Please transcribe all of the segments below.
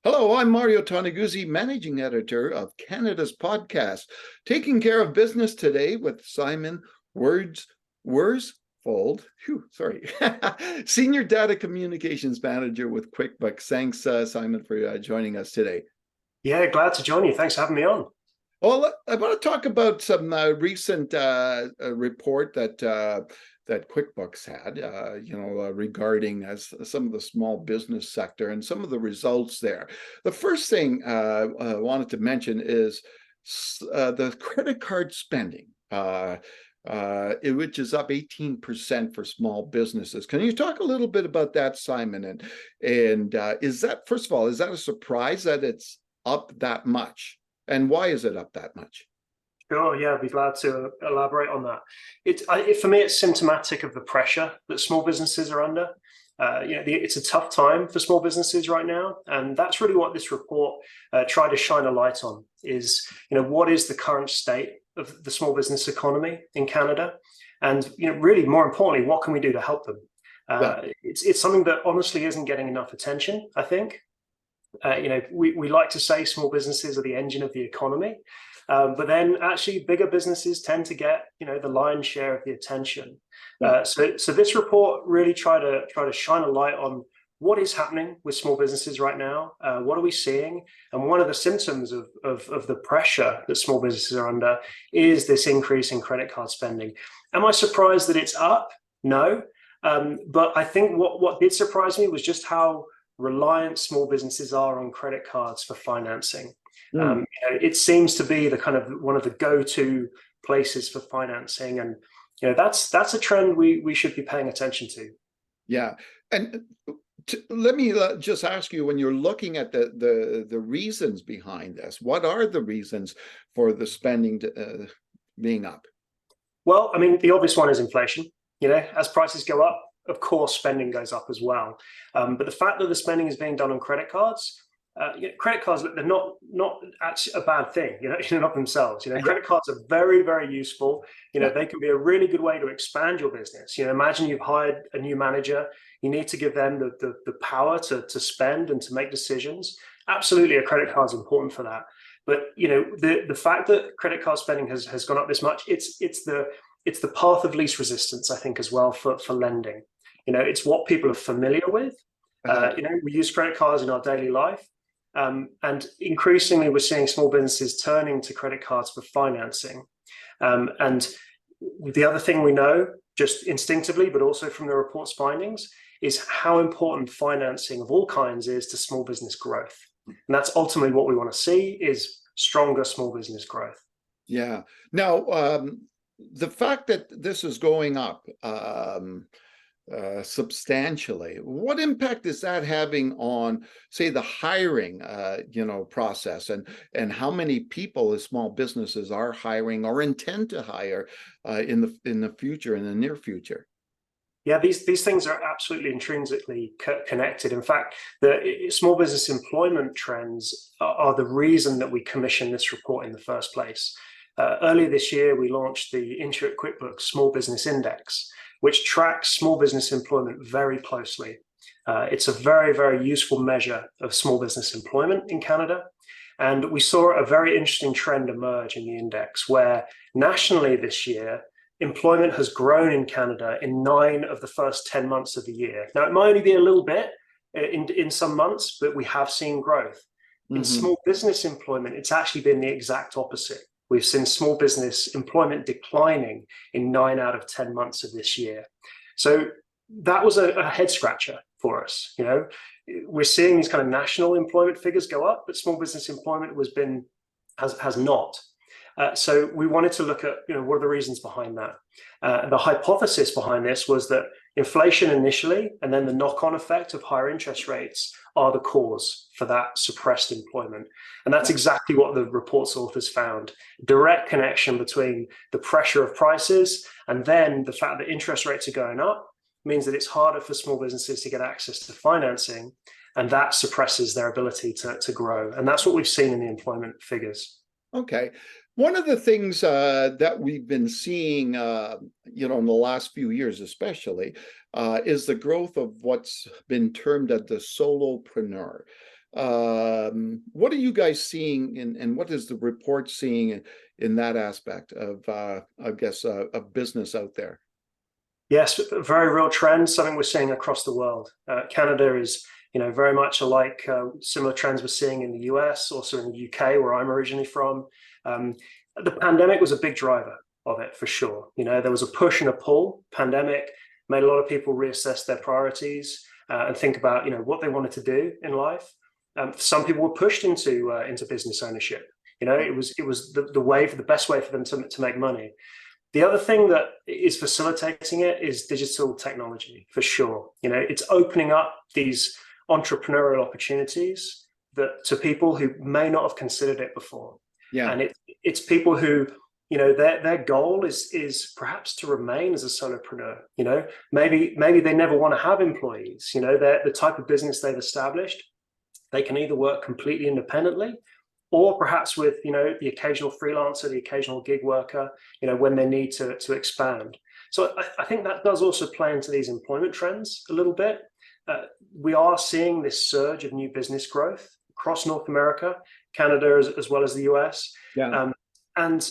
Hello, I'm Mario Toneguzzi, managing editor of Canada's podcast, taking care of business today with Simon Worsfold, senior data communications manager with QuickBooks. Thanks, Simon, for joining us today. Yeah, glad to join you. Thanks for having me on. Well, I want to talk about some recent report that QuickBooks had, regarding some of the small business sector and some of the results there. The first thing I wanted to mention is the credit card spending, which is up 18% for small businesses. Can you talk a little bit about that, Simon? And is that, first of all, is that a surprise that it's up that much? And why is it up that much? Sure, yeah, I'd be glad to elaborate on that. For me, it's symptomatic of the pressure that small businesses are under. It's a tough time for small businesses right now, and that's really what this report tried to shine a light on. Is what is the current state of the small business economy in Canada, and really more importantly, what can we do to help them? It's something that honestly isn't getting enough attention, I think. We like to say small businesses are the engine of the economy, but then actually bigger businesses tend to get the lion's share of the attention. So this report really try to shine a light on what is happening with small businesses right now. What are we seeing? And one of the symptoms of the pressure that small businesses are under is this increase in credit card spending. Am I surprised that it's up? No, but I think what did surprise me was just how reliant small businesses are on credit cards for financing. It seems to be the kind of one of the go-to places for financing, and that's a trend we should be paying attention to. Yeah, and let me just ask you, when you're looking at the reasons behind this, what are the reasons for the spending being up? Well, I mean, the obvious one is inflation. As prices go up, of course, spending goes up as well. But the fact that the spending is being done on credit cards, they're not actually a bad thing, in and of themselves. Credit cards are very, very useful. They can be a really good way to expand your business. Imagine you've hired a new manager. You need to give them the power to spend and to make decisions. Absolutely, a credit card is important for that. But the fact that credit card spending has gone up this much, it's the path of least resistance, I think, as well for lending. It's what people are familiar with. We use credit cards in our daily life. And increasingly, we're seeing small businesses turning to credit cards for financing. And the other thing we know, just instinctively, but also from the report's findings, is how important financing of all kinds is to small business growth. And that's ultimately what we want to see, is stronger small business growth. Yeah. Now, the fact that this is going up substantially, what impact is that having on, say, the hiring process, and how many people as small businesses are hiring or intend to hire in the future, in the near future? Yeah, these things are absolutely intrinsically connected. In fact, the small business employment trends are the reason that we commissioned this report in the first place. Earlier this year, we launched the Intuit QuickBooks Small Business Index, which tracks small business employment very closely. It's a very, very useful measure of small business employment in Canada. And we saw a very interesting trend emerge in the index, where nationally this year, employment has grown in Canada in 9 of the first 10 months of the year. Now, it might only be a little bit in some months, but we have seen growth. In small business employment, it's actually been the exact opposite. We've seen small business employment declining in 9 out of 10 months of this year. So that was a head scratcher for us. We're seeing these kind of national employment figures go up, but small business employment has not. So we wanted to look at what are the reasons behind that. The hypothesis behind this was that inflation initially, and then the knock-on effect of higher interest rates, are the cause for that suppressed employment. And that's exactly what the report's authors found. Direct connection between the pressure of prices and then the fact that interest rates are going up means that it's harder for small businesses to get access to financing, and that suppresses their ability to grow. And that's what we've seen in the employment figures. Okay. One of the things that we've been seeing, in the last few years especially, is the growth of what's been termed as the solopreneur. What are you guys seeing, and what is the report seeing in that aspect of, I guess, of business out there? Yes, a very real trend, something we're seeing across the world. Canada is, very much alike similar trends we're seeing in the US, also in the UK, where I'm originally from. The pandemic was a big driver of it, for sure. There was a push and a pull. Pandemic made a lot of people reassess their priorities and think about, what they wanted to do in life. Some people were pushed into business ownership. It was the best way for them to make money. The other thing that is facilitating it is digital technology, for sure. It's opening up these entrepreneurial opportunities to people who may not have considered it before. Yeah. And it's people who, their goal is perhaps to remain as a solopreneur. Maybe they never want to have employees. The type of business they've established, they can either work completely independently, or perhaps with the occasional freelancer, the occasional gig worker, when they need to expand. So I think that does also play into these employment trends a little bit. We are seeing this surge of new business growth across North America, Canada, as well as the US. Yeah. And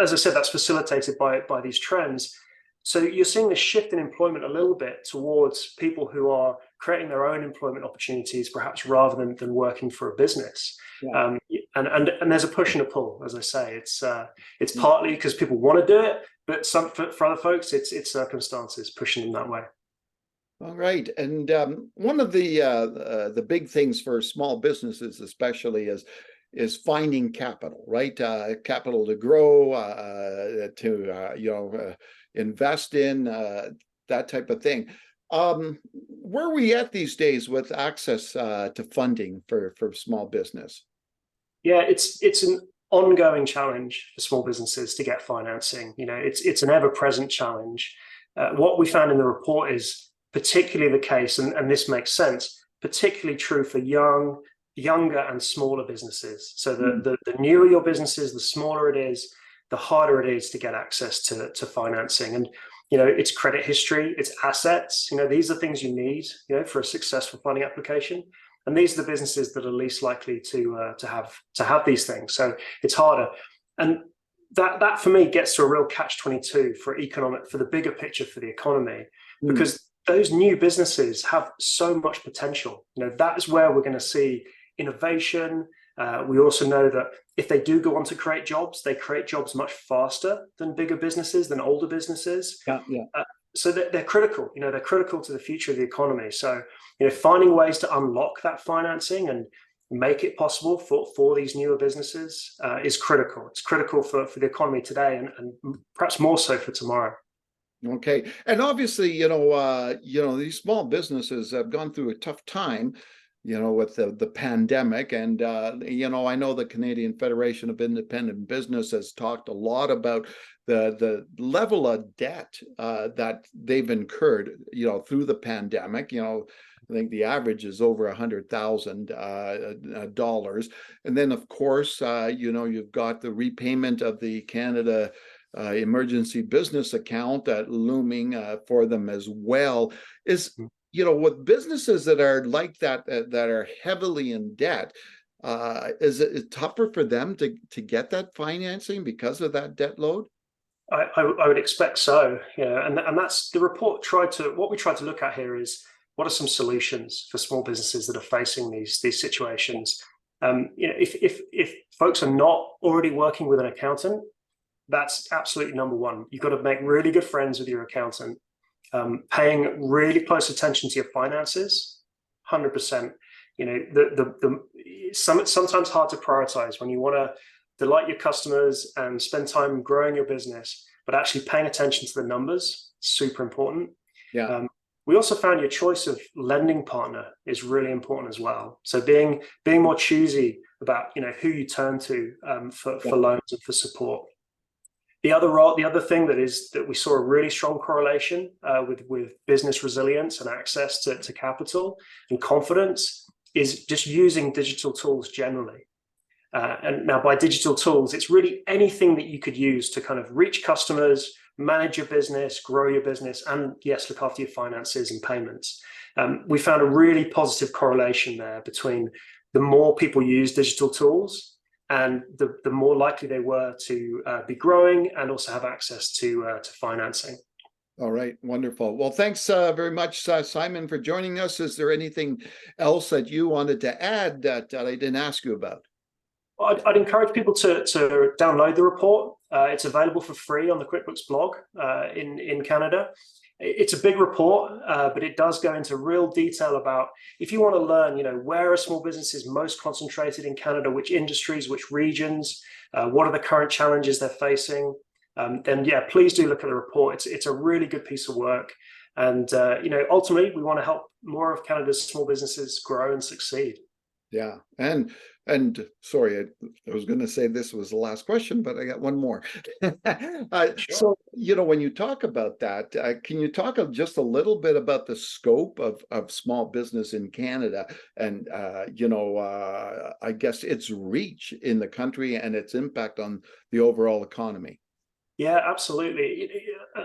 as I said, that's facilitated by these trends. So you're seeing this shift in employment a little bit towards people who are creating their own employment opportunities, perhaps rather than working for a business. Yeah. And there's a push and a pull, as I say. It's partly because people want to do it, but for other folks, it's circumstances pushing them that way. All right, and one of the big things for small businesses, especially, is finding capital, right? Capital to grow, to invest in, that type of thing. Where are we at these days with access to funding for small business? Yeah, it's an ongoing challenge for small businesses to get financing. It's an ever-present challenge. What we found in the report is particularly the case, and this makes sense, particularly true for younger and smaller businesses. So the newer your business is, the smaller it is, the harder it is to get access to financing. And it's credit history, it's assets. These are things you need, for a successful funding application. And these are the businesses that are least likely to have these things. So it's harder. And that for me gets to a real catch-22 for the bigger picture for the economy, because those new businesses have so much potential. That is where we're going to see innovation. We also know that if they do go on to create jobs, they create jobs much faster than bigger businesses, than older businesses. Yeah. So they're critical. They're critical to the future of the economy. So finding ways to unlock that financing and make it possible for these newer businesses is critical. It's critical for the economy today, and perhaps more so for tomorrow. Okay, and obviously, these small businesses have gone through a tough time, with the pandemic, and I know the Canadian Federation of Independent Business has talked a lot about the level of debt that they've incurred, through the pandemic. I think the average is over $100,000, and then of course, you've got the repayment of the Canada emergency business account looming for them as well. With businesses that are like that, that are heavily in debt, is it tougher for them to get that financing because of that debt load? I would expect so. And that's the report what we tried to look at here is, what are some solutions for small businesses that are facing these situations? If folks are not already working with an accountant, that's absolutely number one. You've got to make really good friends with your accountant, paying really close attention to your finances, 100%. It's sometimes hard to prioritize when you want to delight your customers and spend time growing your business, but actually paying attention to the numbers, super important. Yeah. We also found your choice of lending partner is really important as well. So being more choosy about who you turn to for loans and for support. The other thing that we saw a really strong correlation with business resilience and access to capital and confidence is just using digital tools generally. And now by digital tools, it's really anything that you could use to kind of reach customers, manage your business, grow your business, and yes, look after your finances and payments. We found a really positive correlation there between the more people use digital tools, and the more likely they were to be growing and also have access to financing. All right, wonderful. Well, thanks very much, Simon, for joining us. Is there anything else that you wanted to add that I didn't ask you about? I'd encourage people to download the report. It's available for free on the QuickBooks blog in Canada. It's a big report, but it does go into real detail about, if you want to learn, where are small businesses most concentrated in Canada, which industries, which regions, what are the current challenges they're facing, then yeah, please do look at the report. It's a really good piece of work. And, ultimately, we want to help more of Canada's small businesses grow and succeed. Yeah, and sorry, I was going to say this was the last question, but I got one more. Sure. So, when you talk about that, can you talk just a little bit about the scope of small business in Canada, and I guess its reach in the country and its impact on the overall economy? Yeah, absolutely.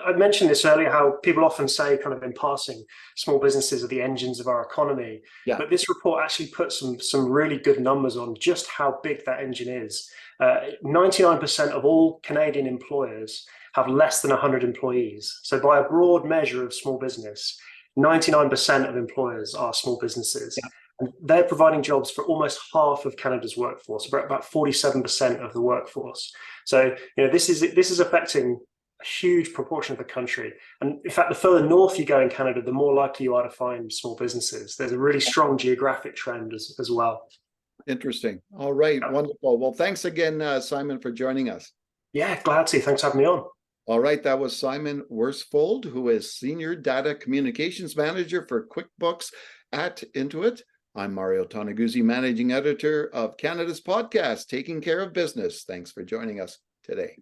I mentioned this earlier, how people often say, kind of in passing, small businesses are the engines of our economy. Yeah. But this report actually puts some really good numbers on just how big that engine is. 99% of all Canadian employers have less than 100 employees. So by a broad measure of small business, 99% of employers are small businesses. Yeah. And they're providing jobs for almost half of Canada's workforce, about 47% of the workforce. So, this is affecting a huge proportion of the country. And in fact, the further north you go in Canada, the more likely you are to find small businesses. There's a really strong geographic trend as well. Interesting. All right, Yeah. wonderful. Well, thanks again, Simon, for joining us. Yeah, glad to. Thanks for having me on. All right, that was Simon Worsfold, who is Senior Data Communications Manager for QuickBooks at Intuit. I'm Mario Toneguzzi, Managing Editor of Canada's podcast, Taking Care of Business. Thanks for joining us today.